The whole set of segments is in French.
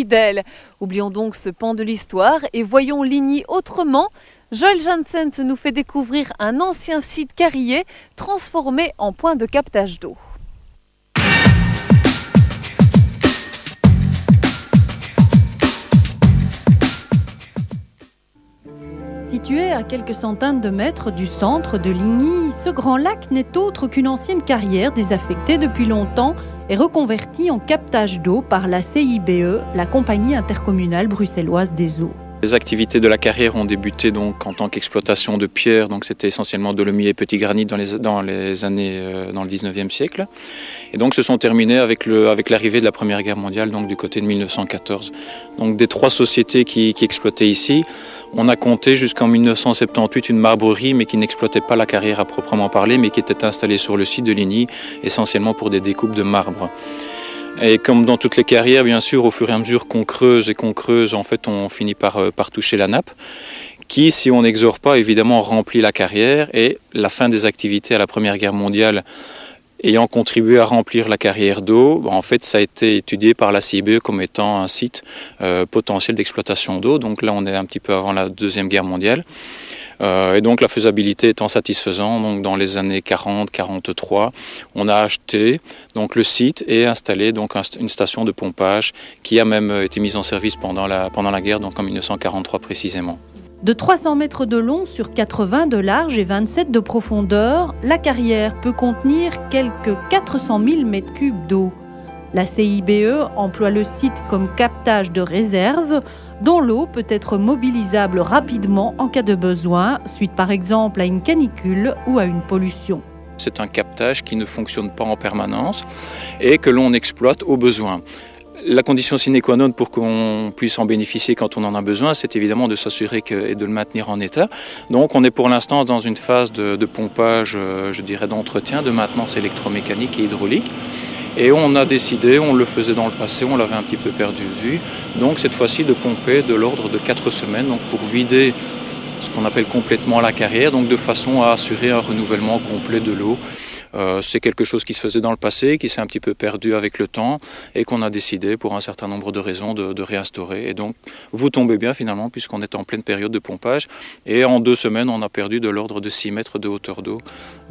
Fidèle. Oublions donc ce pan de l'histoire et voyons Ligny autrement. Joël Janssen nous fait découvrir un ancien site carrier transformé en point de captage d'eau. Situé à quelques centaines de mètres du centre de Ligny, ce grand lac n'est autre qu'une ancienne carrière désaffectée depuis longtemps et reconvertie en captage d'eau par la CIBE, la Compagnie intercommunale bruxelloise des eaux. Les activités de la carrière ont débuté donc en tant qu'exploitation de pierre, donc c'était essentiellement dolomie et petit granit dans le 19e siècle. Et donc se sont terminées avec l'arrivée de la Première Guerre mondiale, donc du côté de 1914. Donc des 3 sociétés qui exploitaient ici, on a compté jusqu'en 1978 une marbrerie, mais qui n'exploitait pas la carrière à proprement parler, mais qui était installée sur le site de Ligny, essentiellement pour des découpes de marbre. Et comme dans toutes les carrières, bien sûr, au fur et à mesure qu'on creuse, en fait, on finit par toucher la nappe, qui, si on n'exore pas, évidemment, remplit la carrière. Et la fin des activités à la Première Guerre mondiale ayant contribué à remplir la carrière d'eau, en fait, ça a été étudié par la CIBE comme étant un site potentiel d'exploitation d'eau. Donc là, on est un petit peu avant la Deuxième Guerre mondiale. Et donc la faisabilité étant satisfaisante, donc dans les années 40-43, on a acheté donc le site et installé donc une station de pompage qui a même été mise en service pendant la guerre, donc en 1943 précisément. De 300 mètres de long sur 80 de large et 27 de profondeur, la carrière peut contenir quelques 400 000 m3 d'eau. La CIBE emploie le site comme captage de réserve, dont l'eau peut être mobilisable rapidement en cas de besoin, suite par exemple à une canicule ou à une pollution. C'est un captage qui ne fonctionne pas en permanence et que l'on exploite au besoin. La condition sine qua non pour qu'on puisse en bénéficier quand on en a besoin, c'est évidemment de s'assurer et de le maintenir en état. Donc on est pour l'instant dans une phase de pompage, je dirais d'entretien, de maintenance électromécanique et hydraulique. Et on a décidé, on le faisait dans le passé, on l'avait un petit peu perdu de vue, donc cette fois-ci de pomper de l'ordre de 4 semaines, donc pour vider ce qu'on appelle complètement la carrière, donc de façon à assurer un renouvellement complet de l'eau. C'est quelque chose qui se faisait dans le passé, qui s'est un petit peu perdu avec le temps et qu'on a décidé pour un certain nombre de raisons de réinstaurer. Et donc vous tombez bien finalement puisqu'on est en pleine période de pompage et en 2 semaines on a perdu de l'ordre de 6 mètres de hauteur d'eau,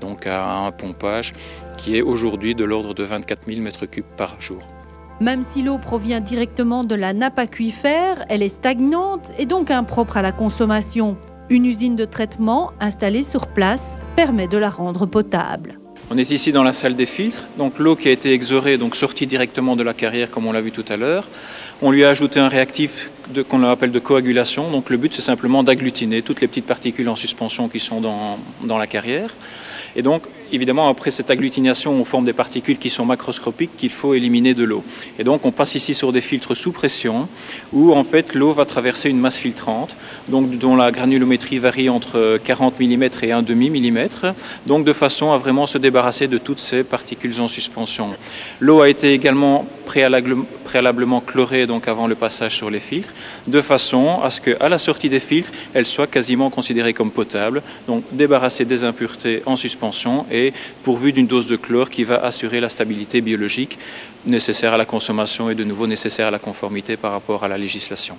donc à un pompage qui est aujourd'hui de l'ordre de 24 000 m3 par jour. Même si l'eau provient directement de la nappe aquifère, elle est stagnante et donc impropre à la consommation. Une usine de traitement installée sur place permet de la rendre potable. On est ici dans la salle des filtres, donc l'eau qui a été exorée, donc sortie directement de la carrière comme on l'a vu tout à l'heure. On lui a ajouté un réactif qu'on appelle de coagulation, donc le but c'est simplement d'agglutiner toutes les petites particules en suspension qui sont dans la carrière. Et donc évidemment après cette agglutination on forme des particules qui sont macroscopiques qu'il faut éliminer de l'eau. Et donc on passe ici sur des filtres sous pression où en fait l'eau va traverser une masse filtrante, donc dont la granulométrie varie entre 40 mm et 1,5 mm, donc de façon à vraiment se débarrasser de toutes ces particules en suspension. L'eau a été également préalablement chlorée donc avant le passage sur les filtres, de façon à ce qu'à la sortie des filtres, elle soit quasiment considérée comme potable, donc débarrassée des impuretés en suspension et pourvue d'une dose de chlore qui va assurer la stabilité biologique nécessaire à la consommation et de nouveau nécessaire à la conformité par rapport à la législation.